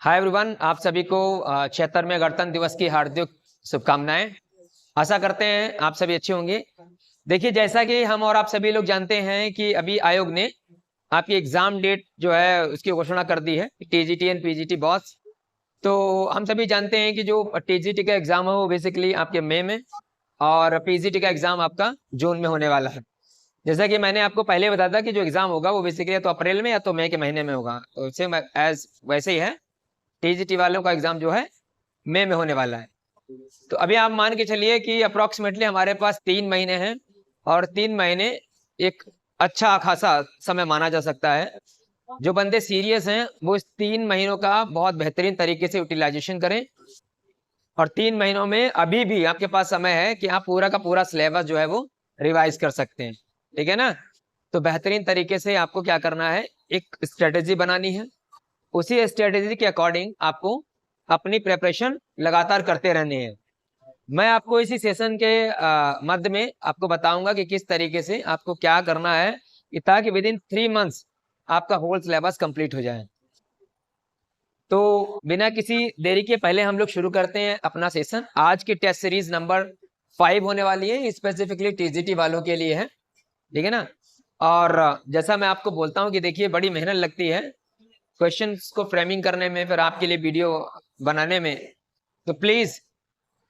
Hi everyone, आप सभी को 76वें गणतंत्र दिवस की हार्दिक शुभकामनाएं। आशा करते हैं आप सभी अच्छे होंगे। देखिए, जैसा कि हम और आप सभी लोग जानते हैं कि अभी आयोग ने आपकी एग्जाम डेट जो है उसकी घोषणा कर दी है, टीजीटी एंड पीजीटी बॉस। तो हम सभी जानते हैं कि जो टीजीटी का एग्जाम है वो बेसिकली आपके मई में और पीजीटी का एग्जाम आपका जून में होने वाला है। जैसा कि मैंने आपको पहले बताया था कि जो एग्जाम होगा वो बेसिकली या तो अप्रैल में या तो मई के महीने में होगा, तो सेम एज वैसे ही है। टीजीटी वालों का एग्जाम जो है मई में होने वाला है। तो अभी आप मान के चलिए कि अप्रोक्सीमेटली हमारे पास 3 महीने हैं और 3 महीने एक अच्छा खासा समय माना जा सकता है। जो बंदे सीरियस हैं वो इस 3 महीनों का बहुत बेहतरीन तरीके से यूटिलाइजेशन करें और 3 महीनों में अभी भी आपके पास समय है कि आप पूरा का पूरा सिलेबस जो है वो रिवाइज कर सकते हैं। ठीक है ना? तो बेहतरीन तरीके से आपको क्या करना है, एक स्ट्रेटेजी बनानी है। उसी स्ट्रेटेजी के अकॉर्डिंग आपको अपनी प्रिपरेशन लगातार करते रहने हैं। मैं आपको इसी सेशन के मध्य में आपको बताऊंगा कि किस तरीके से आपको क्या करना है ताकि विद इन 3 मंथ्स आपका होल सिलेबस कंप्लीट हो जाए। तो बिना किसी देरी के पहले हम लोग शुरू करते हैं अपना सेशन। आज की टेस्ट सीरीज नंबर 5 होने वाली है, स्पेसिफिकली टीजीटी वालों के लिए है। ठीक है ना? और जैसा मैं आपको बोलता हूँ कि देखिए, बड़ी मेहनत लगती है क्वेश्चंस को फ्रेमिंग करने में, फिर आपके लिए वीडियो बनाने में। तो प्लीज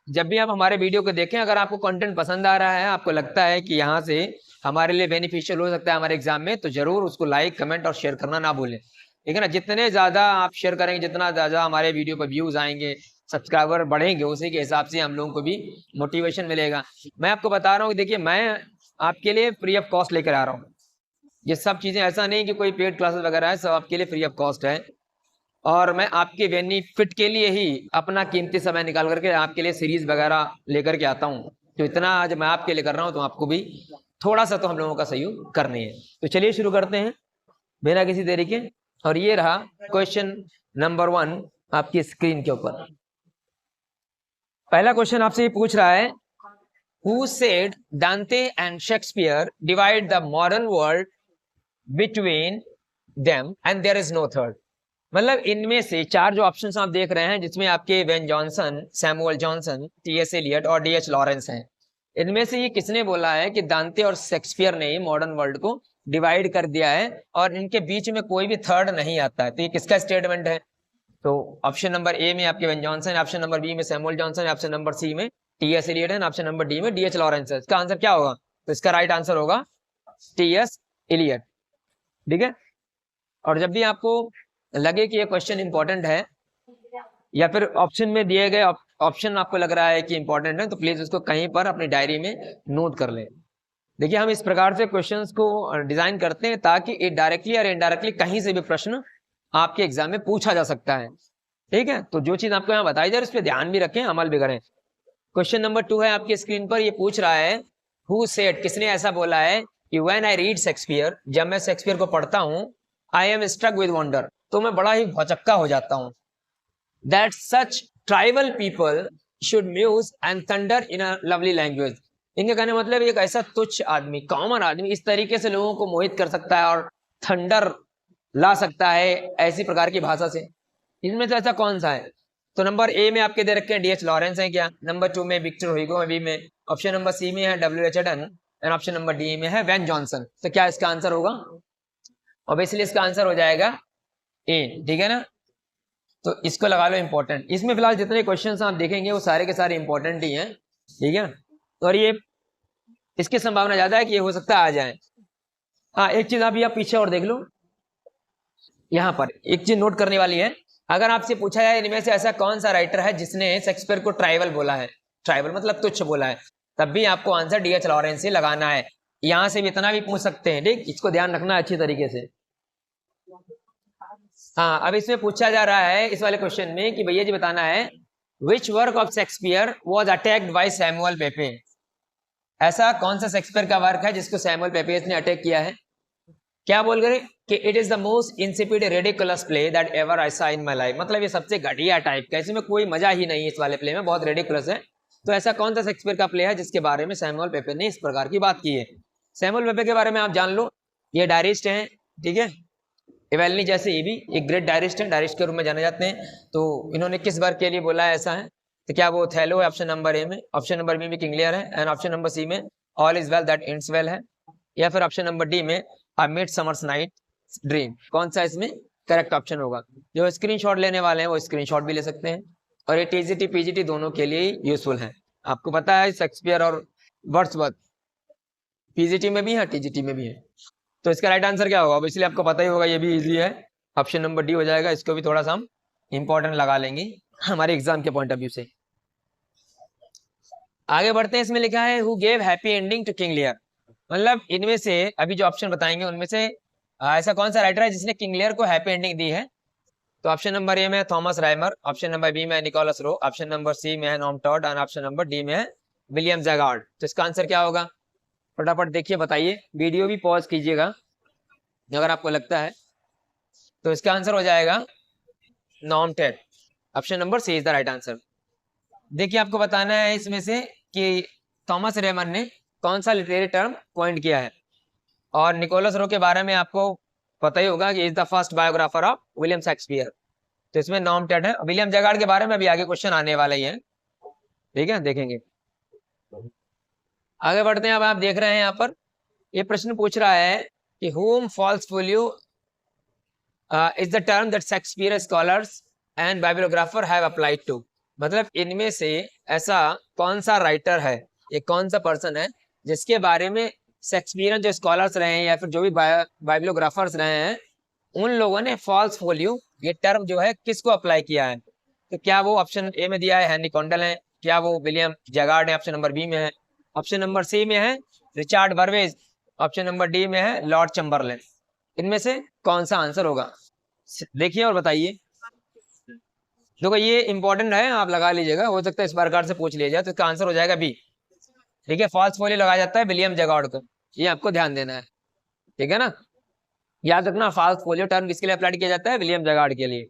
जब भी आप हमारे वीडियो को देखें, अगर आपको कंटेंट पसंद आ रहा है, आपको लगता है कि यहाँ से हमारे लिए बेनिफिशियल हो सकता है हमारे एग्जाम में, तो जरूर उसको लाइक कमेंट और शेयर करना ना भूलें। ठीक है ना? जितने ज्यादा आप शेयर करेंगे, जितना ज्यादा हमारे वीडियो पर व्यूज आएंगे, सब्सक्राइबर बढ़ेंगे, उसी के हिसाब से हम लोगों को भी मोटिवेशन मिलेगा। मैं आपको बता रहा हूँ, देखिए मैं आपके लिए फ्री ऑफ कॉस्ट लेकर आ रहा हूँ ये सब चीजें। ऐसा नहीं कि कोई पेड क्लासेस वगैरह है, सब आपके लिए फ्री ऑफ कॉस्ट है। और मैं आपके बेनिफिट के लिए ही अपना कीमती समय निकाल करके आपके लिए सीरीज वगैरह लेकर के आता हूँ। तो इतना आज मैं आपके लिए कर रहा हूँ, तो आपको भी थोड़ा सा तो हम लोगों का सहयोग करनी है। तो चलिए शुरू करते हैं बिना किसी देरी के। और ये रहा क्वेश्चन नंबर 1 आपकी स्क्रीन के ऊपर। पहला क्वेश्चन आपसे ये पूछ रहा है, Who said Dante and Shakespeare divide the modern world between them and there is no third? मतलब इनमें से 4 जो ऑप्शंस आप देख रहे हैं, जिसमें आपके Ben Jonson, Samuel Johnson, T S Eliot और डीएच लॉरेंस हैं, इनमें से ये किसने बोला है कि दांते और शेक्सपियर ने ही मॉडर्न वर्ल्ड को डिवाइड कर दिया है और इनके बीच में कोई भी थर्ड नहीं आता है? तो ये किसका स्टेटमेंट है? तो ऑप्शन नंबर ए में आपके Ben Jonson, option number B में Samuel Johnson, option number C में टीएस एलियट है, ऑप्शन नंबर डी में डीएच लॉरेंस है। इसका आंसर क्या होगा? तो इसका राइट आंसर होगा टीएस एलियट। ठीक है? और जब भी आपको लगे कि ये क्वेश्चन इंपॉर्टेंट है या फिर ऑप्शन में दिए गए ऑप्शन आपको लग रहा है कि इंपॉर्टेंट है, तो प्लीज उसको कहीं पर अपनी डायरी में नोट कर लें। देखिए, हम इस प्रकार से क्वेश्चंस को डिजाइन करते हैं ताकि ये डायरेक्टली और इनडायरेक्टली कहीं से भी प्रश्न आपके एग्जाम में पूछा जा सकता है। ठीक है? तो जो चीज आपको यहाँ बताई जा रही है उस पर ध्यान भी रखें, अमल भी करें। क्वेश्चन नंबर 2 है आपकी स्क्रीन पर। ये पूछ रहा है, हु सेड, किसने ऐसा बोला है कि व्हेन आई रीड शेक्सपियर, जब मैं शेक्सपियर को पढ़ता हूं, I am struck with wonder, तो मैं बड़ा ही भौचक्का हो जाता हूं, that such tribal people should muse and thunder in a lovely language. इनके कहने मतलब एक ऐसा तुच्छ आदमी, कॉमन आदमी इस तरीके से लोगों को मोहित कर सकता है और थंडर ला सकता है ऐसी प्रकार की भाषा से। इनमें से ऐसा कौन सा है? तो नंबर ए में आपके दे रखे हैं डीएच लॉरेंस है क्या, नंबर 2 में विक्टर हुइगो, बी में, ऑप्शन नंबर सी में है W H Auden and option number D में है वेन जॉनसन। तो क्या इसका आंसर होगा? ऑब्वियसली इसका आंसर हो जाएगा ए। ठीक है ना? तो इसको लगा लो इंपॉर्टेंट। इसमें फिलहाल जितने क्वेश्चंस आप देखेंगे वो सारे के सारे इंपॉर्टेंट ही हैं। ठीक है? और ये इसकी संभावना ज्यादा है कि ये हो सकता है आ जाए। हाँ, एक चीज आप पीछे और देख लो, यहाँ पर एक चीज नोट करने वाली है। अगर आपसे पूछा जाए इनमें से ऐसा कौन सा राइटर है जिसने शेक्सपियर को ट्राइबल बोला है, ट्राइबल मतलब तुच्छ बोला है, तब भी आपको आंसर डीएच लॉरेंस से लगाना है। यहां से भी इतना भी पूछ सकते हैं। ठीक, इसको ध्यान रखना अच्छी तरीके से। हाँ, अब इसमें पूछा जा रहा है इस वाले क्वेश्चन में कि भैया जी बताना है, which work of Shakespeare was attacked by Samuel Pepys. ऐसा कौन सा शेक्सपियर का वर्क है जिसको सैमुअल पेपे ने अटैक किया है? क्या बोल गए कि it is the most insipid ridiculous play that ever I सा इन माय लाइफ। मतलब ये सबसे घटिया टाइप का, इसमें कोई मजा ही नहीं है, इस वाले प्ले में बहुत रेडिकुलस है। तो ऐसा कौन सा शेक्सपियर का प्ले है जिसके बारे में सैमुअल पेपे ने इस प्रकार की बात की है? सैमुअल पेपे के बारे में आप जान लो, ये डायरिस्ट हैं। ठीक है? इवेलनी जैसे ये भी एक ग्रेट डायरिस्ट है, डायरिस्ट के रूप में जाने जाते हैं। तो इन्होंने किस वर्क के लिए बोला है ऐसा है, तो क्या वो थैलो है ऑप्शन नंबर ए में, ऑप्शन नंबर बी में किंग लियर है, एंड ऑप्शन नंबर सी में all is well that ends well है, या फिर ऑप्शन नंबर डी में आई मिड समर्स नाइट ड्रीम। कौन सा इसमें करेक्ट ऑप्शन होगा? जो स्क्रीनशॉट लेने वाले हैं वो स्क्रीनशॉट भी ले सकते हैं, और ये टीजीटी पीजीटी दोनों के लिए यूजफुल है। आपको पता है शेक्सपियर और वर्ड्सवर्थ पीजीटी में भी है, टीजीटी में भी है। तो इसका राइट आंसर क्या होगा? अब इसलिए आपको पता ही होगा, ये भी इजी है, ऑप्शन नंबर डी हो जाएगा। इसको भी थोड़ा सा हम इंपॉर्टेंट लगा लेंगे हमारे एग्जाम के पॉइंट ऑफ व्यू से। आगे बढ़ते हैं, इसमें लिखा है who gave happy ending to King Lear. मतलब इनमें से अभी जो ऑप्शन बताएंगे उनमें से ऐसा कौन सा राइटर है जिसने किंग लियर को हैप्पी एंडिंग दी है? तो ऑप्शन नंबर ए में Thomas Rymer, option number B में Nicholas Rowe, option number C में है नॉर्म टॉड, और ऑप्शन नंबर डी में है विलियम जैगार्ड। तो इसका आंसर क्या होगा? फटाफट देखिए, बताइए, वीडियो भी पॉज कीजिएगा अगर आपको लगता है। तो इसका आंसर हो जाएगा नॉर्म Tate, option number C is the right answer. देखिए, आपको बताना है इसमें से कि थॉमस रेमन ने कौन सा लिटरेरी टर्म पॉइंट किया है, और निकोलस रो के बारे में आपको पता ही होगा कि is the first biographer of William Shakespeare. तो इसमें नॉर्म टेड है। विलियम जैगार्ड के बारे में अभी आगे क्वेश्चन आने वाले ही हैं, ठीक है, देखेंगे। आगे बढ़ते हैं। अब आप देख रहे हैं यहाँ पर ये प्रश्न पूछ रहा है कि whom falsely is the term that Shakespeare scholars and bibliographer have applied to। मतलब इनमें से ऐसा कौन सा राइटर है, ये कौन सा पर्सन है जिसके बारे में शेक्सपियर जो स्कॉलर्स रहे हैं या फिर जो भी बाइब्लियोग्राफर्स रहे हैं उन लोगों ने फॉल्स फोलियो ये टर्म जो है किसको अप्लाई किया है? तो क्या वो ऑप्शन ए में दिया है हेनरी कॉन्डल है, क्या वो विलियम जैगार्ड है, ऑप्शन नंबर बी में है, ऑप्शन नंबर सी में है रिचार्ड बर्वेज, ऑप्शन नंबर डी में है लॉर्ड चैम्बरलेन। इनमें से कौन सा आंसर होगा? देखिए और बताइए। देखो ये इंपॉर्टेंट है, आप लगा लीजिएगा, हो सकता है इस बार से पूछ लिया जाए। तो इसका आंसर हो जाएगा बी, ठीक है, फॉल्स फोलियो लगाया जाता है विलियम जैगार्ड को, ये आपको ध्यान देना है, ठीक है ना। याद रखना, फॉल्स फोलियो टर्म किसके लिए अप्लाई किया जाता है? विलियम जैगार्ड के लिए।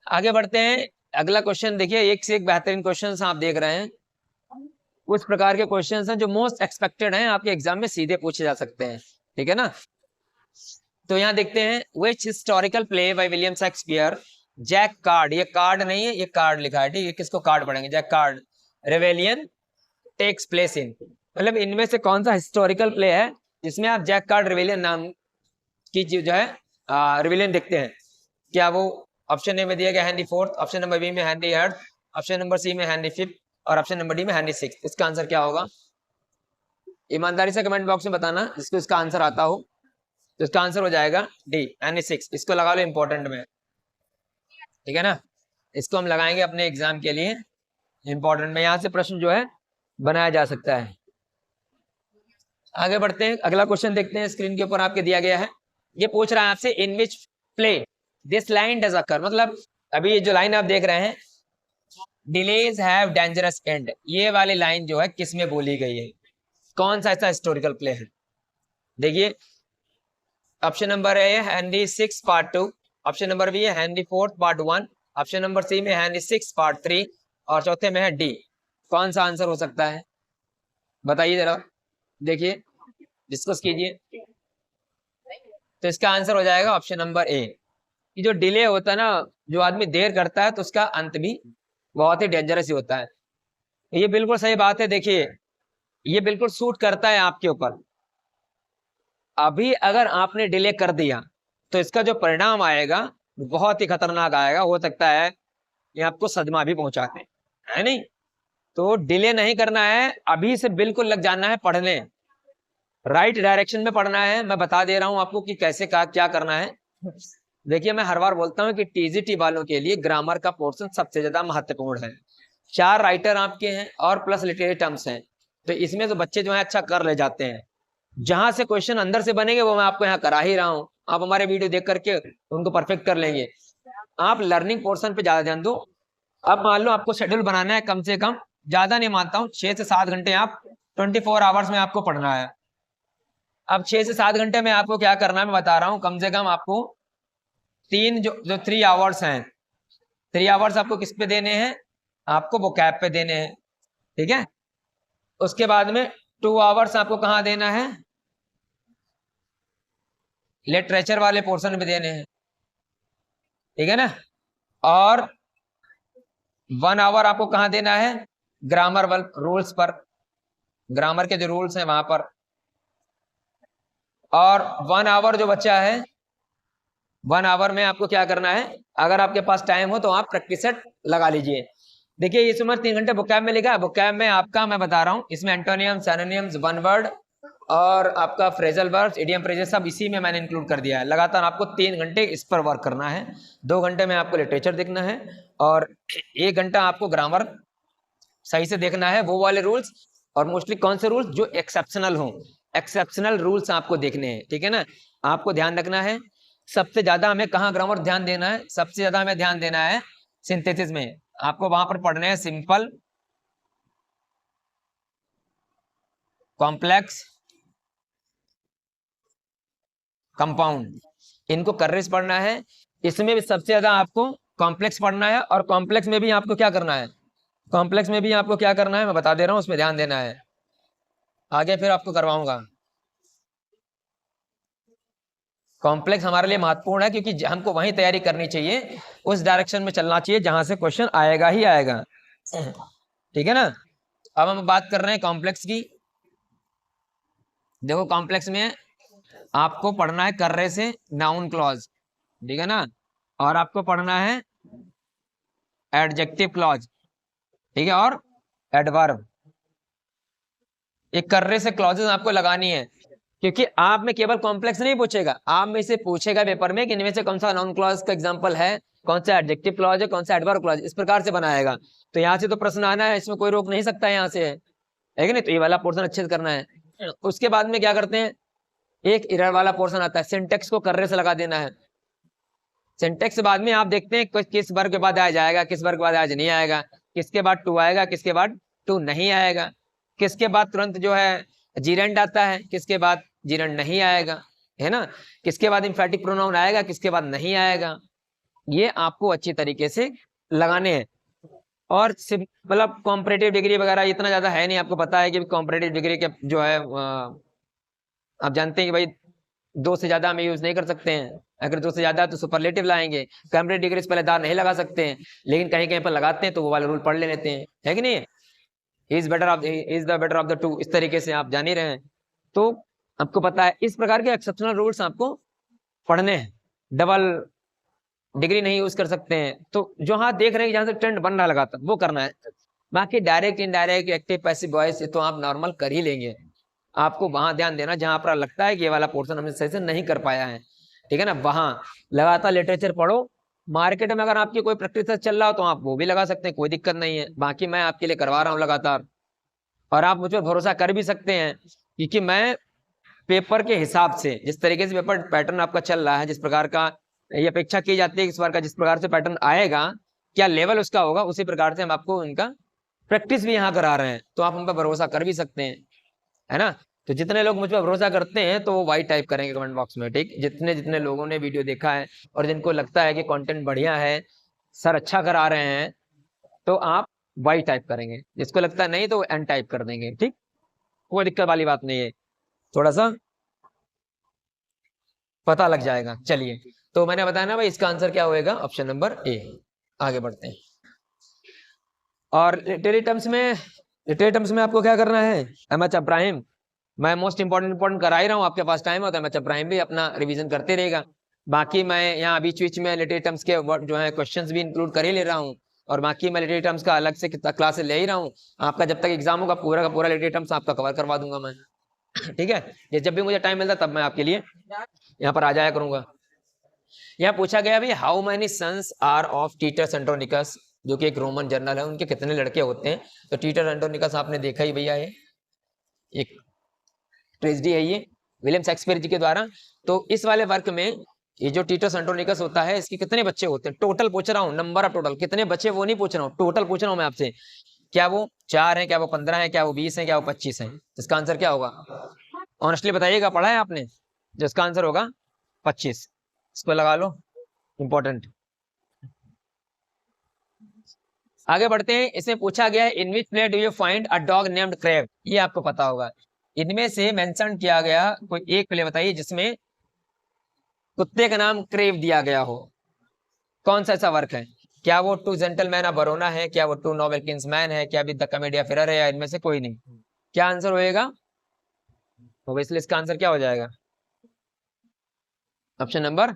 आगे बढ़ते हैं, अगला क्वेश्चन देखिए, एक से एक बेहतरीन क्वेश्चन आप देख रहे हैं। कुछ प्रकार के क्वेश्चन हैं जो मोस्ट एक्सपेक्टेड हैं, आपके एग्जाम में सीधे पूछे जा सकते हैं, ठीक है ना। तो यहाँ देखते हैं which historical play by William Shakespeare Jack Cade, ये कार्ड नहीं है, ये कार्ड लिखा है, ठीक है, किसको कार्ड पढ़ेंगे? Jack Cade rebellion takes place in. मतलब इनमें से कौन सा हिस्टोरिकल प्ले है जिसमें आप जैक कार्ड रेवेलियन नाम की जो है रेवेलियन देखते हैं? क्या वो ऑप्शन ए में दिया गया Henry fourth, option number B में Henry third, option number C में हेनरी फिफ्थ, और ऑप्शन नंबर डी में हेनरी सिक्स्थ। इसका आंसर क्या होगा? ईमानदारी से कमेंट बॉक्स में बताना जिसको इसका आंसर आता हो। तो इसका आंसर हो जाएगा डी, हेनरी सिक्स्थ। इसको लगा लो इंपॉर्टेंट में, ठीक है ना, इसको हम लगाएंगे अपने एग्जाम के लिए इंपॉर्टेंट में, यहाँ से प्रश्न जो है बनाया जा सकता है। आगे बढ़ते हैं, अगला क्वेश्चन देखते हैं, स्क्रीन के ऊपर आपके दिया गया है। ये पूछ रहा है आपसे in which play this line does occur. मतलब अभी ये जो लाइन आप देख रहे हैं डिलेज हैव डेंजरस एंड, ये वाली लाइन जो है किस में बोली गई है? कौन सा ऐसा हिस्टोरिकल प्ले है? देखिए, ऑप्शन नंबर ए है Henry six part 2, option number B है Henry fourth part 1, option number C में हेनरी सिक्स पार्ट 3, और चौथे में है डी। कौन सा आंसर हो सकता है? बताइए जरा, देखिए, डिस्कस कीजिए। तो इसका आंसर हो जाएगा ऑप्शन नंबर ए। कि जो डिले होता है ना, जो आदमी देर करता है तो उसका अंत भी बहुत ही डेंजरस ही होता है। ये बिल्कुल सही बात है। देखिए, ये बिल्कुल सूट करता है आपके ऊपर। अभी अगर आपने डिले कर दिया तो इसका जो परिणाम आएगा बहुत ही खतरनाक आएगा, हो सकता है ये आपको सदमा भी पहुंचा दे, है नहीं? तो डिले नहीं करना है, अभी से बिल्कुल लग जाना है पढ़ने, राइट डायरेक्शन में पढ़ना है। मैं बता दे रहा हूं आपको कि कैसे क्या करना है। देखिए, मैं हर बार बोलता हूं कि टीजीटी वालों के लिए ग्रामर का पोर्शन सबसे ज्यादा महत्वपूर्ण है। 4 राइटर आपके हैं और प्लस लिटरेरी टर्म्स हैं, तो इसमें तो बच्चे जो है अच्छा कर ले जाते हैं। जहां से क्वेश्चन अंदर से बनेंगे वो मैं आपको यहाँ करा ही रहा हूँ, आप हमारे वीडियो देख करके उनको परफेक्ट कर लेंगे। आप लर्निंग पोर्शन पे ज्यादा ध्यान दो। अब मान लो आपको शेड्यूल बनाना है, कम से कम, ज्यादा नहीं मानता हूँ, 6 से 7 घंटे आप 24 आवर्स में आपको पढ़ना है। अब 6 से 7 घंटे में आपको क्या करना है मैं बता रहा हूँ। कम से कम आपको 3 आवर्स हैं, 3 आवर्स आपको किस पे देने हैं? आपको वोकैब पे देने हैं, ठीक है। उसके बाद में 2 आवर्स आपको कहाँ देना है? लिटरेचर वाले पोर्शन में देने हैं, ठीक है ना। और 1 आवर आपको कहाँ देना है, ग्रामर रूल्स पर, ग्रामर के जो रूल्स हैं वहां पर। और 1 आवर जो बच्चा है, 1 आवर में आपको क्या करना है, अगर आपके पास टाइम हो तो आप प्रैक्टिस सेट लगा लीजिए। देखिए इस उम्र 3 घंटे बुकैब में लिखा है, बुकैब में आपका मैं बता रहा हूँ, इसमें एंटोनियम, सिनोनिम्स, वन वर्ड और आपका फ्रेजल वर्ब्स, इडियम फ्रेजेस सब इसी में मैंने इंक्लूड कर दिया है। लगातार आपको 3 घंटे इस पर वर्क करना है। 2 घंटे में आपको लिटरेचर देखना है और 1 घंटा आपको ग्रामर सही से देखना है, वो वाले रूल्स। और मोस्टली कौन से रूल्स जो एक्सेप्शनल हो, एक्सेप्शनल रूल्स आपको देखने हैं, ठीक है ना। आपको ध्यान रखना है सबसे ज्यादा हमें कहाँ ग्रामर ध्यान देना है, सबसे ज्यादा हमें ध्यान देना है सिंथेसिस में। आपको वहां पर पढ़ने हैं सिंपल, कॉम्प्लेक्स, कंपाउंड, इनको कर्रेस पढ़ना है। इसमें भी सबसे ज्यादा आपको कॉम्प्लेक्स पढ़ना है, और कॉम्प्लेक्स में भी आपको क्या करना है, कॉम्प्लेक्स में भी आपको क्या करना है मैं बता दे रहा हूं, उसमें ध्यान देना है, आगे फिर आपको करवाऊंगा। कॉम्प्लेक्स हमारे लिए महत्वपूर्ण है क्योंकि हमको वही तैयारी करनी चाहिए, उस डायरेक्शन में चलना चाहिए जहां से क्वेश्चन आएगा ही आएगा, ठीक है ना। अब हम बात कर रहे हैं कॉम्प्लेक्स की। देखो कॉम्प्लेक्स में आपको पढ़ना है कर्रे से नाउन क्लॉज, ठीक है ना, और आपको पढ़ना है एडजेक्टिव क्लॉज, ठीक है, और एडवर्ब। एक कर्रे से क्लॉजेस आपको लगानी है, क्योंकि आप में केवल कॉम्प्लेक्स नहीं पूछेगा, आप में से पूछेगा पेपर में कि इनमें से कौन सा नाउन क्लॉज का एग्जांपल है, कौन सा एडजेक्टिव क्लॉज है, कौन सा एडवर्ब क्लॉज, इस प्रकार से बनाएगा। तो यहाँ से तो प्रश्न आना है, इसमें कोई रोक नहीं सकता यहाँ से, है कि नहीं। तो ये वाला पोर्शन अच्छे से करना है। उसके बाद में क्या करते हैं, एक एरर वाला पोर्शन आता है, सिंटेक्स को कर्रे से लगा देना है। सिंटेक्स बाद में आप देखते हैं किस वर्ग के बाद आ जाएगा, किस वर्ग के बाद आज नहीं आएगा, किसके बाद टू आएगा, किसके बाद टू नहीं आएगा, किसके बाद तुरंत जो है जीरेंड आता है, किसके बाद जीरेंड नहीं आएगा, है ना, किसके बाद इम्फेटिक प्रोनाउन आएगा, किसके बाद नहीं आएगा। ये आपको अच्छी तरीके से लगाने हैं। और मतलब कॉम्परेटिव डिग्री वगैरह इतना ज्यादा है नहीं, आपको पता है कि कॉम्परेटिव डिग्री के जो है आप जानते हैं कि भाई 2 से ज्यादा हम यूज नहीं कर सकते हैं, अगर 2 से ज्यादा तो सुपरलेटिव लाएंगे। कॉम्परेटिव डिग्री से पहले दार नहीं लगा सकते हैं, लेकिन कहीं कहीं पर लगाते हैं तो वो वाले रूल पढ़ लेते हैं, है कि नहीं। Is the better of the two, इस तरीके से आप जान ही रहे हैं। तो आपको पता है इस प्रकार के एक्सेप्शनल रूल्स आपको पढ़ने हैं, डबल डिग्री नहीं यूज कर सकते हैं। तो जो हाँ देख रहे हैं जहां से ट्रेंड बन रहा लगातार वो करना है। बाकी direct indirect active passive voice तो आप नॉर्मल कर ही लेंगे। आपको वहां ध्यान देना जहां पर लगता है कि ये वाला पोर्शन हमने सही से नहीं कर पाया है, ठीक है ना, वहां लगातार लिटरेचर पढ़ो। मार्केट में अगर आपकी कोई प्रैक्टिस चल रहा हो तो आप वो भी लगा सकते हैं, कोई दिक्कत नहीं है। बाकी मैं आपके लिए करवा रहा हूँ लगातार, और आप मुझ पर भरोसा कर भी सकते हैं, क्योंकि मैं पेपर के हिसाब से जिस तरीके से पेपर पैटर्न आपका चल रहा है, जिस प्रकार का ये अपेक्षा की जाती है इस बार का, जिस प्रकार से पैटर्न आएगा, क्या लेवल उसका होगा, उसी प्रकार से हम आपको इनका प्रैक्टिस भी यहाँ करा रहे हैं। तो आप हम पर भरोसा कर भी सकते हैं, है ना। तो जितने लोग मुझ पर भरोसा करते हैं तो वो वाई टाइप करेंगे कमेंट बॉक्स में, ठीक। जितने जितने लोगों ने वीडियो देखा है और जिनको लगता है कि कंटेंट बढ़िया है, सर अच्छा करा रहे हैं, तो आप वाई टाइप करेंगे। जिसको लगता है नहीं तो वो एन टाइप कर देंगे, ठीक। कोई दिक्कत वाली बात नहीं है, थोड़ा सा पता लग जाएगा। चलिए, तो मैंने बताया ना भाई, इसका आंसर क्या होएगा, ऑप्शन नंबर ए। आगे बढ़ते हैं। और लिटरेरी टर्म्स में आपको क्या करना है, एमएच अब्राहिम, मैं मोस्ट इंपॉर्टेंट करा ही रहा हूँ, आपके पास टाइम होता है एमएच अब्राहिम भी अपना रिवीजन करते रहेगा। बाकी मैं यहाँ बीच बीच में लिटरेरी टर्म्स के जो है क्वेश्चंस भी इंक्लूड कर ही ले रहा हूँ, और बाकी मैं लिटरेरी टर्म्स का अलग से क्लास ले ही रहा हूँ। आपका जब तक एग्जाम होगा पूरा का पूरा लिटरेरी टर्म्स आपका कवर करवा दूंगा मैं, ठीक है। ये जब भी मुझे टाइम मिलता तब मैं आपके लिए यहाँ पर आ जाया करूंगा। यहाँ पूछा गया भाई, how many sons are of Titus Andronicus, जो कि एक रोमन जनरल है, उनके कितने लड़के होते हैं। तो टीटस एंड्रोनिकस आपने देखा ही भैया, ये एक ट्रेजेडी है ये विलियम शेक्सपियर जी के द्वारा। तो इस वाले वर्क में ये जो टीटस एंड्रोनिकस होता है, इसके कितने बच्चे होते हैं, टोटल पूछ रहा हूँ, नंबर ऑफ टोटल कितने बच्चे वो नहीं पूछ रहा हूँ, टोटल पूछ रहा हूँ मैं आपसे। क्या वो 4 है, क्या वो 15 है, क्या वो 20 है, क्या वो 25 है। इसका आंसर क्या होगा, ऑनेस्टली बताइएगा, पढ़ा है आपने। जिसका आंसर होगा 25, इसको लगा लो, इंपॉर्टेंट। आगे बढ़ते हैं। इसमें पूछा गया है, in which play do you find a dog named Crab, ये आपको पता होगा। इनमें से मेंशन किया गया कोई एक प्ले बताइए जिसमें कुत्ते का नाम क्रेव दिया गया हो, कौन सा ऐसा वर्क है? क्या वो टू जेंटलमैन ऑफ वरोना है, क्या वो टू नोबल किंग्समैन है, क्या भी द कॉमेडी ऑफ एरर है, या इनमें से कोई नहीं? क्या आंसर होएगा? तो इसलिए इसका आंसर क्या हो जाएगा? ऑप्शन नंबर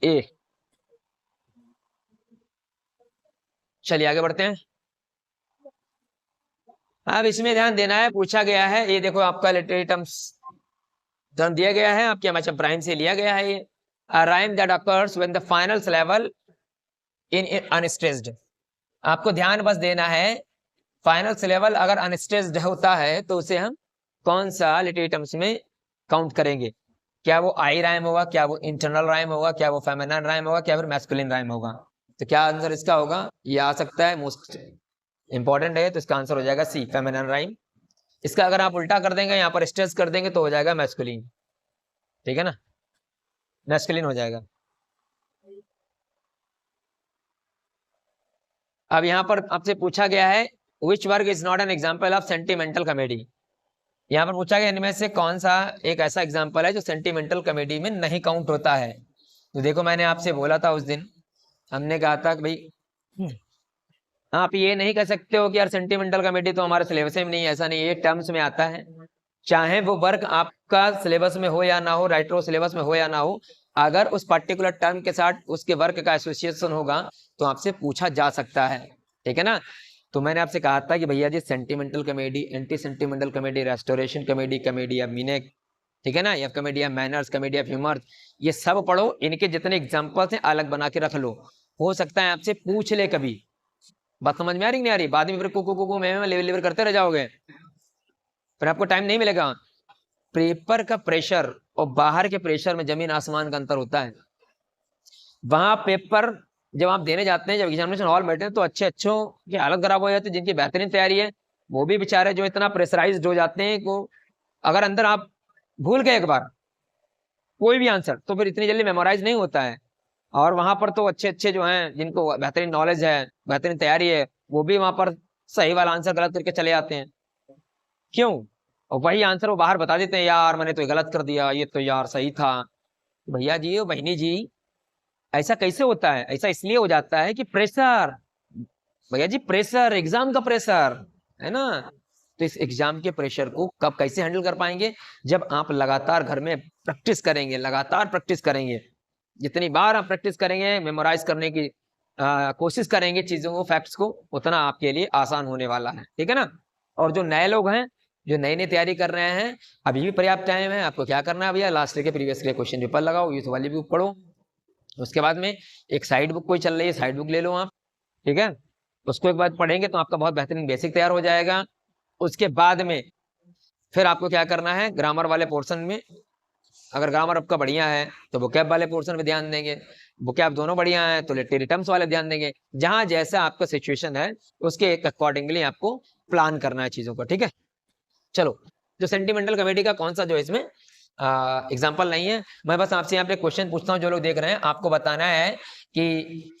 ए। चलिए आगे बढ़ते हैं। अब इसमें ध्यान देना है, पूछा गया है, ये देखो आपका लिटरेरी टर्म्स टर्म दिया गया है, आपके एमएचएम प्राइम से लिया गया है ये। A rhyme that occurs when the final syllable in unstressed। आपको ध्यान बस देना है, फाइनल सिलेबल अगर अनस्ट्रेस्ड होता है तो उसे हम कौन सा लिटरेरी टर्म्स में काउंट करेंगे? क्या वो आई राइम होगा, क्या वो इंटरनल राइम होगा, क्या वो फेमिनिन राइम होगा, क्या फिर मैस्कुलिन राइम होगा? तो क्या आंसर इसका होगा? ये आ सकता है, मोस्ट इंपॉर्टेंट है, तो इसका आंसर हो जाएगा सी, फेमिनिन राइम। इसका अगर आप उल्टा कर देंगे, यहाँ पर स्ट्रेस कर देंगे, तो हो जाएगा मैस्कुलिन। ठीक है ना, मैस्कुलिन हो जाएगा। अब यहाँ पर आपसे पूछा गया है which work is not an example of sentimental comedy. यहाँ पर पूछा गया इनमें से कौन सा एक ऐसा एग्जाम्पल है जो सेंटिमेंटल कॉमेडी में नहीं काउंट होता है। तो देखो मैंने आपसे बोला था उस दिन, हमने कहा था कि भाई आप ये नहीं कह सकते हो कि यार सेंटिमेंटल कॉमेडी तो हमारे सिलेबस में नहीं है, ऐसा नहीं, ये टर्म्स में आता है। चाहे वो वर्क आपका सिलेबस में हो या ना हो, राइटर सिलेबस में हो या ना हो, अगर उस पर्टिकुलर टर्म के साथ उसके वर्क का एसोसिएशन होगा तो आपसे पूछा जा सकता है। ठीक है ना, तो मैंने आपसे कहा था कि भैया जी sentimental comedy, anti sentimental comedy, restoration comedy, comedy of meaning, ठीक है ना, या comedy of manners, comedy of humour, ये सब पढ़ो, इनके जितने एग्जांपल्स हैं अलग बना के रख लो, हो सकता है आपसे पूछ ले कभी। बात समझ में आ रही नहीं आ रही? बाद में फिर कुकू मैं लेवर करते रह जाओगे, फिर आपको टाइम नहीं मिलेगा। पेपर का प्रेशर और बाहर के प्रेशर में जमीन आसमान का अंतर होता है। वहां पेपर जब आप देने जाते हैं, जब एग्जामिनेशन हॉल बैठे हैं, तो अच्छे अच्छों की हालत खराब हो जाती है, जिनकी बेहतरीन तैयारी है वो भी बेचारे जो इतना प्रेशराइज्ड हो जाते हैं को, अगर अंदर आप भूल गए एक बार कोई भी आंसर तो फिर इतनी जल्दी मेमोराइज नहीं होता है। और वहां पर तो अच्छे अच्छे जो हैं, जिनको बेहतरीन नॉलेज है, बेहतरीन तैयारी है, वो भी वहां पर सही वाला आंसर गलत करके चले जाते हैं। क्यों? और वही आंसर वो बाहर बता देते हैं, यार मैंने तो गलत कर दिया, ये तो यार सही था। भैया जी और बहनी जी, ऐसा कैसे होता है? ऐसा इसलिए हो जाता है कि प्रेशर, भैया जी प्रेशर, एग्जाम का प्रेशर है ना। तो इस एग्जाम के प्रेशर को कब कैसे हैंडल कर पाएंगे? जब आप लगातार घर में प्रैक्टिस करेंगे, लगातार प्रैक्टिस करेंगे। जितनी बार आप प्रैक्टिस करेंगे, मेमोराइज करने की कोशिश करेंगे चीजों को, फैक्ट्स को, उतना आपके लिए आसान होने वाला है। ठीक है ना। और जो नए लोग हैं, जो नई नई तैयारी कर रहे हैं, अभी भी पर्याप्त टाइम है। आपको क्या करना है भैया, लास्ट ईयर के प्रीवियस ईयर क्वेश्चन पेपर लगाओ, यूथ वाली बुक पढ़ो, उसके बाद में एक साइड बुक कोई चल रही है, साइड बुक ले लो आप। ठीक है, उसको एक बार पढ़ेंगे तो आपका बहुत बेहतरीन बेसिक तैयार हो जाएगा। उसके बाद में फिर आपको क्या करना है, ग्रामर वाले पोर्शन में, अगर ग्रामर आपका बढ़िया है तो वोकैब वाले पोर्शन में ध्यान देंगे, वोकैब दोनों बढ़िया है तो लिटरेरी टर्म्स वाले ध्यान देंगे। जहां जैसा आपका सिचुएशन है उसके अकॉर्डिंगली आपको प्लान करना है चीजों को। ठीक है, चलो। जो सेंटिमेंटल कॉमेडी का कौन सा जो इसमें एग्जाम्पल नहीं है, मैं बस आपसे यहाँ पे क्वेश्चन पूछता हूँ, जो लोग देख रहे हैं आपको बताना है कि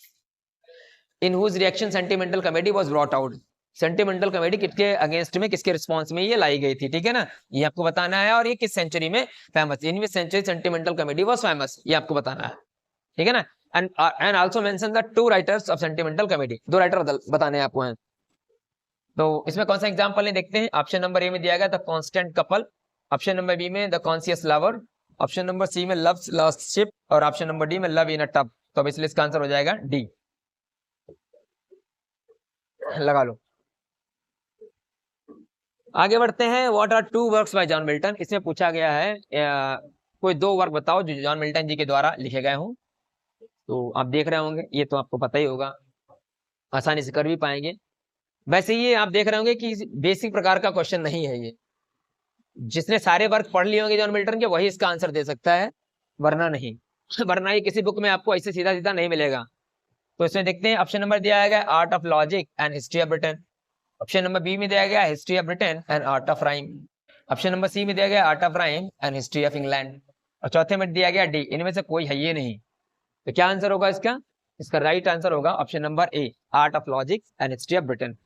in whose reaction sentimental comedy was brought out. Sentimental comedy किसके अगेंस्ट में, किसके रिस्पॉन्स में ये लाई गई थी। ठीक है ना, ये आपको बताना है। और ये किस सेंचुरी में famous, in which century sentimental comedy was famous, ये आपको बताना है। ठीक है ना। And also mention the two writers of sentimental comedy, दो राइटर बताने हैं आपको हैं। तो इसमें कौन सा एग्जाम्पल है देखते हैं। ऑप्शन नंबर ए में दिया गया the constant couple, option number B में the conscious lover, option number C में लव लॉस्ट शिप, और ऑप्शन नंबर डी में लव इन अ टब। तो अब इसलिए इसका आंसर हो जाएगा डी, लगा लो। आगे बढ़ते हैं। What are two works by John Milton. इसमें पूछा गया है कोई दो वर्क बताओ जो जॉन मिल्टन जी के द्वारा लिखे गए हों। तो आप देख रहे होंगे, ये तो आपको पता ही होगा, आसानी से कर भी पाएंगे। वैसे ये आप देख रहे होंगे कि बेसिक प्रकार का क्वेश्चन नहीं है ये, जिसने सारे वर्क पढ़ लिए होंगे जॉन मिल्टन के वही इसका आंसर दे सकता है, वरना नहीं। वरना ये किसी बुक में आपको ऐसे सीधा सीधा नहीं मिलेगा। तो इसमें देखते हैं, ऑप्शन नंबर दिया गया art of logic and history of Britain, option number B में दिया गया history of Britain and art of rhyme, option number C में दिया गया art of rhyme and history of England, और चौथे में दिया गया डी। इनमें से कोई है ये नहीं। तो क्या आंसर होगा इसका? इसका राइट आंसर होगा option number A, art of logic and history of Britain.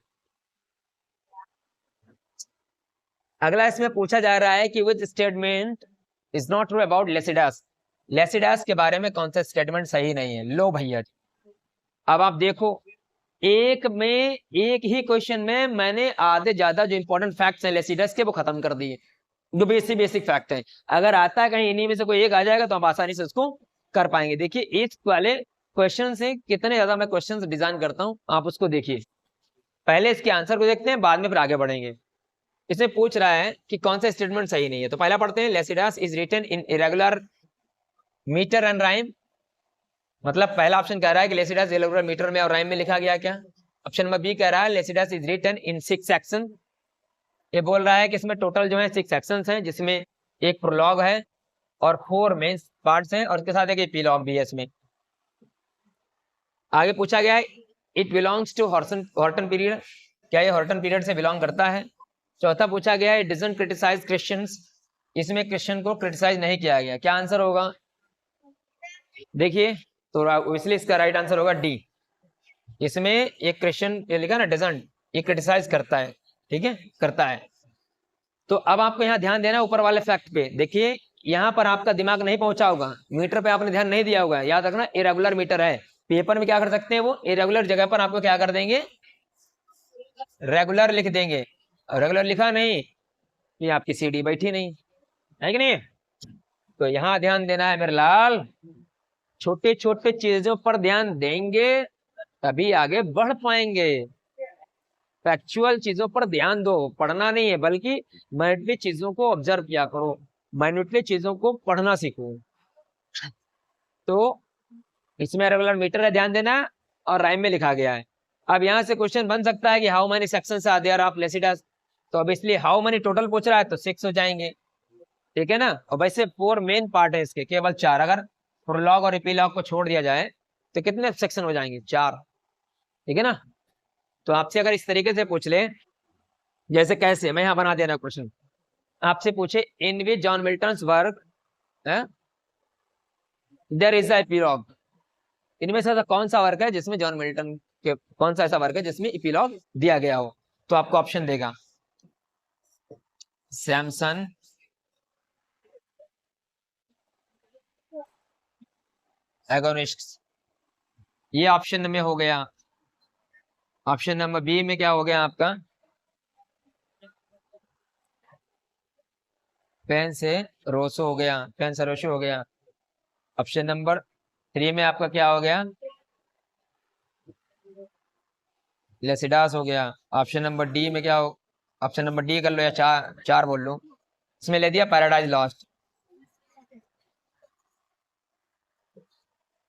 अगला इसमें पूछा जा रहा है कि which statement is not true about Lycidas. Lycidas के बारे में कौन सा स्टेटमेंट सही नहीं है? लो भैया जी, अब आप देखो, एक ही क्वेश्चन में मैंने आधे ज्यादा जो इंपॉर्टेंट फैक्ट्स हैं लेसिडास के वो खत्म कर दिए, जो बेसिक फैक्ट है। अगर आता है कहीं इन्हीं में से कोई एक आ जाएगा तो आप आसानी से उसको कर पाएंगे। देखिए इस वाले क्वेश्चन से कितने ज्यादा मैं क्वेश्चन डिजाइन करता हूं, आप उसको देखिए। पहले इसके आंसर को देखते हैं, बाद में फिर आगे बढ़ेंगे। इसमें पूछ रहा है कि कौन सा स्टेटमेंट सही नहीं है, तो पहला पढ़ते हैं, Lycidas is written in irregular metre and rhyme. मतलब पहला ऑप्शन कह रहा है कि लेसिडास इरेगुलर मीटर में और राइम में लिखा गया क्या? ऑप्शन नंबर बी कह रहा है लेसिडास इज रिटन इन 6 सेक्शन। ये बोल रहा है कि इसमें टोटल जो है 6 सेक्शंस हैं, जिसमें एक प्रोलॉग है और 4 मेन पार्ट्स हैं, और उसके साथ एक एपिलॉग भी है इसमें। आगे पूछा गया है it belongs to Horton period, क्या ये हॉर्टन पीरियड से बिलोंग करता है? चौथा पूछा गया है डजंट क्रिटिसाइज क्रिश्चियंस, इसमें क्रिश्चियन को क्रिटिसाइज नहीं किया गया, क्या आंसर होगा? देखिए तो इसलिए इसका राइट आंसर होगा डी। इसमें एक क्रिश्चियन लिखा ना डजंट, ये क्रिटिसाइज करता है, ठीक है, करता है। तो अब आपको यहाँ ध्यान देना ऊपर वाले फैक्ट पे। देखिए यहाँ पर आपका दिमाग नहीं पहुंचा होगा, मीटर पे आपने ध्यान नहीं दिया होगा, याद रखना इरेगुलर मीटर है। पेपर में क्या कर सकते हैं, वो इरेगुलर जगह पर आपको क्या कर देंगे, रेगुलर लिख देंगे। रेगुलर लिखा नहीं, ये आपकी सीडी बैठी नहीं है कि नहीं? तो यहाँ ध्यान देना है मेरे लाल, छोटे छोटे चीजों पर ध्यान देंगे तभी आगे बढ़ पाएंगे। फैक्चुअल चीजों पर ध्यान दो, पढ़ना नहीं है, बल्कि माइन्यूटली चीजों को ऑब्जर्व किया करो, माइन्यूटली चीजों को पढ़ना सीखो। तो इसमें रेगुलर मीटर है, ध्यान देना, और राइम में लिखा गया है। अब यहाँ से क्वेश्चन बन सकता है कि how many sections are there of Lycidas, तो अब इसलिए हाउ मेनी टोटल पूछ रहा है तो 6 हो जाएंगे, ठीक है ना। और वैसे 4 मेन पार्ट है इसके, केवल 4, अगर प्रोलॉग और एपिलॉग को छोड़ दिया जाए तो कितने सेक्शन हो जाएंगे, 4, ठीक है ना। तो आपसे अगर इस तरीके से पूछ ले, जैसे कैसे, मैं यहाँ बना देना क्वेश्चन, आपसे पूछे in which John Milton's work there is an epilogue, इनमें से ऐसा कौन सा वर्क है जिसमें जॉन मिल्टन के, कौन सा ऐसा वर्क है जिसमें एपिलॉग दिया गया हो? तो आपको ऑप्शन देगा सैमसन, एगोनिस्ट्स, ये ऑप्शन में हो गया। ऑप्शन नंबर बी में क्या हो गया आपका, पेन से रोसो हो गया, पेन से रोसो हो गया। ऑप्शन नंबर 3 में आपका क्या हो गया, लेसिडास हो गया। ऑप्शन नंबर डी में क्या हो, ऑप्शन नंबर डी कर लो या 4 बोल लो, इसमें ले दिया पैराडाइज लॉस्ट।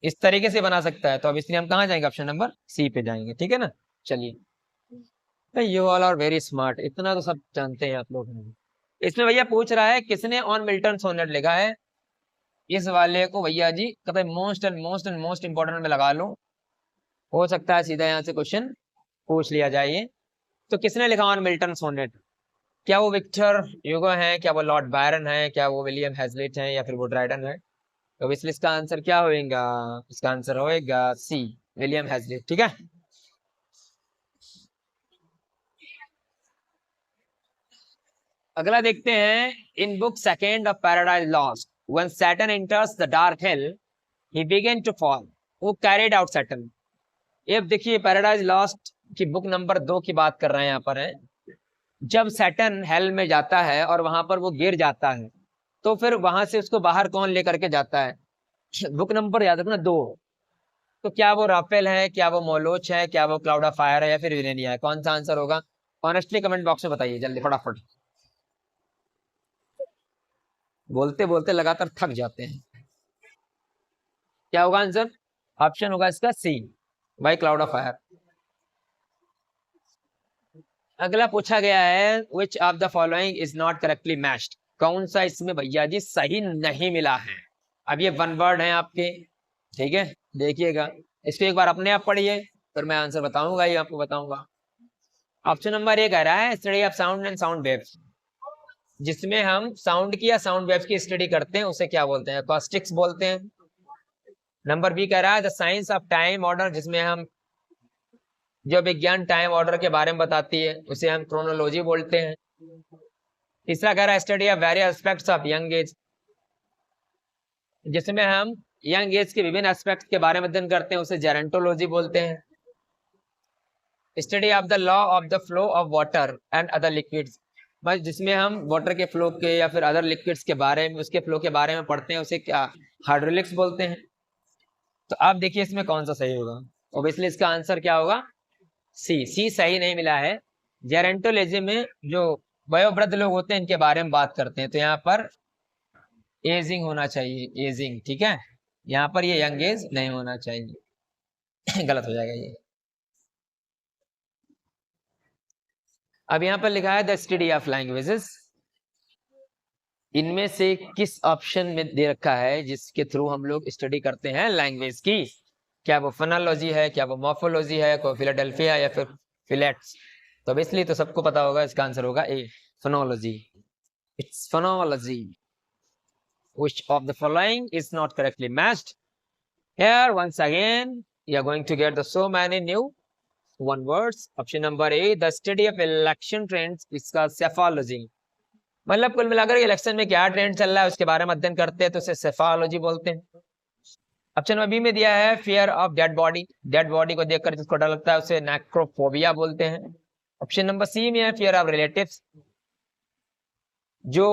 इस तरीके से बना सकता है, तो अब इसलिए हम कहाँ जाएंगे, ऑप्शन नंबर सी पे जाएंगे, ठीक है ना। चलिए, you all are very smart, इतना तो सब जानते हैं आप लोग। इसमें भैया पूछ रहा है किसने ऑन मिल्टन सोनेट लिखा है, इस वाले को भैया जी कभी most and most and most important में लगा लो, हो सकता है सीधा यहाँ से क्वेश्चन पूछ लिया जाए। तो किसने लिखा ऑन मिल्टन सोनेट, क्या वो विक्टर ह्यूगो है, क्या वो लॉर्ड बायरन है, क्या वो विलियम हैजलिट है, या फिर वो ड्राइडन है? तो इसलिए इसका आंसर क्या होएगा, इसका आंसर होएगा सी, विलियम हैजलिट, ठीक है। अगला देखते हैं, in book second of Paradise Lost when Saturn enters the dark hell he began to fall, वो कैरिड आउट सैटर्न। ये देखिए पैराडाइज लॉस्ट की बुक नंबर 2 की बात कर रहे हैं यहाँ पर है। जब सैटर्न हेल में जाता है और वहां पर वो गिर जाता है, तो फिर वहां से उसको बाहर कौन लेकर के जाता है, बुक नंबर याद रखना 2। तो क्या वो राफेल है, क्या वो मोलोच है, क्या वो क्लाउड ऑफ फायर है, या फिर विलेनिया है? कौन सा आंसर होगा, ऑनेस्टली कमेंट बॉक्स में बताइए जल्दी फटाफट, बोलते बोलते लगातार थक जाते हैं। क्या होगा आंसर, ऑप्शन होगा इसका सी, बाई क्लाउड ऑफ फायर। अगला पूछा गया है which of the following is not correctly matched, कौन सा इसमें भैया जी सही नहीं मिला है। अब ये 1 वर्ड है आपके, ठीक है, देखिएगा इसको एक बार अपने आप पढ़िए, फिर मैं आंसर बताऊंगा, ये आपको बताऊंगा। ऑप्शन नंबर 1 कह रहा है study of sound and sound waves, जिसमें हम साउंड की या साउंड वेव्स की स्टडी करते हैं उसे क्या बोलते हैं, एकॉस्टिक्स बोलते हैं। नंबर बी कह रहा है the science of time order, जिसमें हम जो विज्ञान टाइम ऑर्डर के बारे में बताती है उसे हम क्रोनोलॉजी बोलते हैं। तीसरा कह रहा है study of various aspects of young age, जिसमें हम यंग एज के विभिन्न एस्पेक्ट्स के बारे में अध्ययन करते हैं, उसे जेरेंटोलॉजी बोलते हैं। Study of the law of the flow of water and other liquids, बस जिसमें हम वाटर के फ्लो के या फिर अदर लिक्विड्स के बारे में, उसके फ्लो के बारे में पढ़ते हैं, उसे क्या हाइड्रोलिक्स बोलते हैं। तो आप देखिए इसमें कौन सा सही होगा। ऑब्वियसली इसका आंसर क्या होगा, सी सही नहीं मिला है। जेरेंटोलॉजी में जो वयोवृद्ध लोग होते हैं इनके बारे में बात करते हैं, तो यहाँ पर एजिंग होना चाहिए, एजिंग, ठीक है। यहाँ पर ये यंग एज नहीं होना चाहिए गलत हो जाएगा ये। अब यहाँ पर लिखा है द स्टडी ऑफ लैंग्वेजेस, इनमें से किस ऑप्शन में दे रखा है जिसके थ्रू हम लोग स्टडी करते हैं लैंग्वेज की? क्या वो फोनोलॉजी है, क्या वो मॉर्फोलॉजी है, कोई फिलाडेल्फिया या फिर फिलेट्स? तो इसलिए तो सबको पता होगा, इसका आंसर होगा A, phonology. It's phonology. Which of the following is not correctly matched? Here once again you are going to get the so many new one words. Option number A, the study of election trends, इसका psephology, मतलब कुल मिलाकर election में क्या trend चल रहा है उसके बारे में अध्ययन करते हैं, तो उसे सेफोलॉजी बोलते हैं। ऑप्शन नंबर बी में दिया है fear of dead body, dead body को देखकर जिसको डर लगता है उसे नेक्रोफोबिया बोलते हैं। ऑप्शन नंबर सी में है फियर ऑफ रिलेटिव्स, जो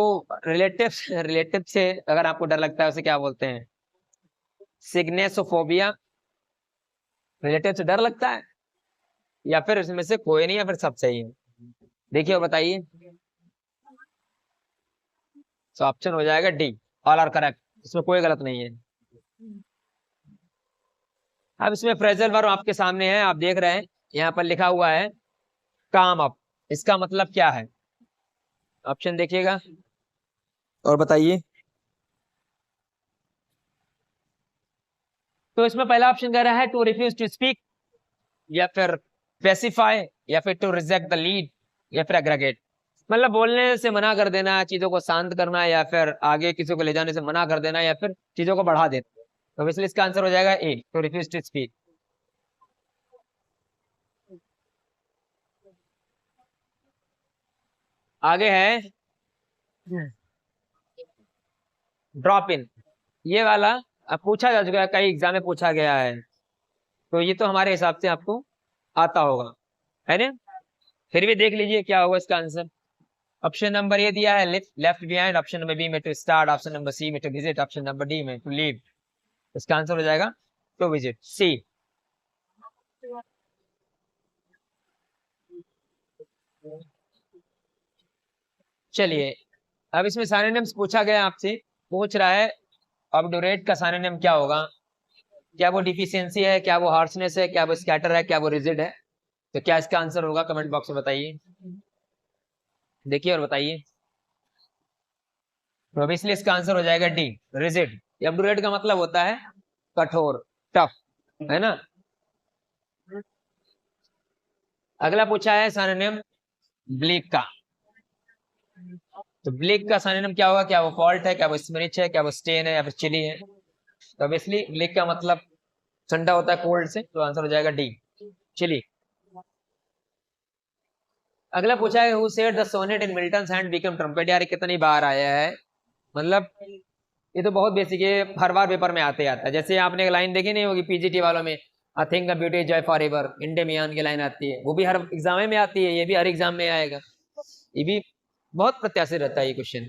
रिलेटिव से अगर आपको डर लगता है उसे क्या बोलते हैं, सिग्नेसोफोबिया। रिलेटिव से डर लगता है, या फिर इसमें से कोई नहीं, या फिर सब सही है? देखिए और बताइए। तो ऑप्शन हो जाएगा डी, ऑल आर करेक्ट, इसमें कोई गलत नहीं है। अब इसमें फ्रेजल वर्ब आपके सामने है, आप देख रहे हैं यहाँ पर लिखा हुआ है काम अप, इसका मतलब क्या है? ऑप्शन देखिएगा और बताइए। तो इसमें पहला ऑप्शन कह रहा है टू रिफ्यूज टू स्पीक, या फिर स्पेसिफाई, या फिर टू रिजेक्ट द लीड, या फिर एग्रीगेट, मतलब बोलने से मना कर देना, चीजों को शांत करना, या फिर आगे किसी को ले जाने से मना कर देना, या फिर चीजों को बढ़ा देना। तो इसलिए इसका आंसर हो जाएगा ए, टू रिफ्यूज टू स्पीक। आगे है ड्रॉप इन, ये वाला अब पूछा जा चुका है, कई एग्जाम में पूछा गया है, तो ये तो हमारे हिसाब से आपको आता होगा, है ना? फिर भी देख लीजिए क्या होगा इसका आंसर। ऑप्शन नंबर ए दिया है left behind, option number B में to start, option number C में to visit, option number D में टू लीव। इसका आंसर हो जाएगा टू विजिट, सी। चलिए अब इसमें साइनोनिम्स पूछा गया आपसे, पूछ रहा है ऑब्डुरेट का साइनोनिम क्या होगा? क्या वो डिफिशियंसी है, क्या वो हार्शनेस है, क्या वो स्कैटर है, क्या वो रिजिड है? तो क्या इसका आंसर होगा, कमेंट बॉक्स में बताइए, देखिए और बताइए। तो अब इसलिए इसका आंसर हो जाएगा डी, रिजिड। ऑब्डुरेट का मतलब होता है कठोर, टफ, है ना? अगला पूछा है सिनोनिम ब्लीक का, तो ब्लीक का सिनोनिम क्या होगा? क्या वो फॉल्ट है, क्या वो स्मिरिच है, क्या वो स्टेन है, या फिर चिली है? तो ऑब्वियसली ब्लीक का मतलब ठंडा होता है कोल्ड से, तो आंसर हो जाएगा डी, चिली। अगला पूछा है who said the sonnet in Milton's hand become trumpet, यार कितनी बार आया है, मतलब ये तो बहुत बेसिक है, हर बार पेपर में आते आता है। जैसे आपने एक लाइन देखी नहीं होगी पीजीटी वालों में, I think the beauty joy for ever, Endymion की लाइन आती है, वो भी हर एग्जाम में आती है, ये भी हर एग्जाम में आएगा, ये भी बहुत प्रत्याशित रहता है ये क्वेश्चन।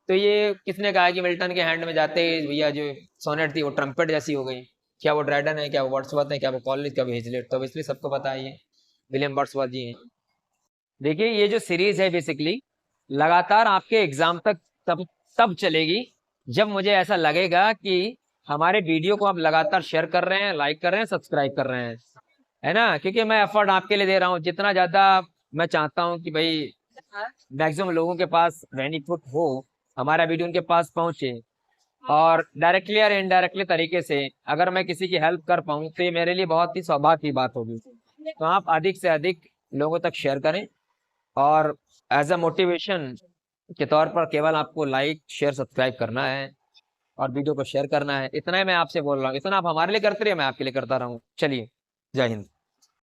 तो ये किसने कहा कि मिल्टन के हैंड में जाते ही भैया जो सोनेट थी वो ट्रम्पेट जैसी हो गई? क्या वो ड्रैडन है, क्या वो वर्ड्सवर्थ है, क्या वो कॉलेज, क्या वो हेजलेट? तो इसलिए सबको पता है ये विलियम वर्ड्सवर्थ जी हैं। देखिए ये जो सीरीज है बेसिकली लगातार आपके एग्जाम तक तब चलेगी जब मुझे ऐसा लगेगा कि हमारे वीडियो को आप लगातार शेयर कर रहे हैं, लाइक कर रहे हैं, सब्सक्राइब कर रहे हैं, है ना? क्योंकि मैं एफर्ट आपके लिए दे रहा हूँ, जितना ज्यादा मैं चाहता हूँ कि भाई मैक्सिमम लोगों के पास बेनिफिट हो, हमारा वीडियो उनके पास पहुंचे, और डायरेक्टली और इनडायरेक्टली तरीके से अगर मैं किसी की हेल्प कर पाऊँ तो ये मेरे लिए बहुत ही सौभाग्य की बात होगी। तो आप अधिक से अधिक लोगों तक शेयर करें, और एज अ मोटिवेशन के तौर पर केवल आपको लाइक शेयर सब्सक्राइब करना है और वीडियो को शेयर करना है, इतना ही मैं आपसे बोल रहा हूँ। इतना आप हमारे लिए करते रहिए, मैं आपके लिए करता रहूँ। चलिए, जय हिंद।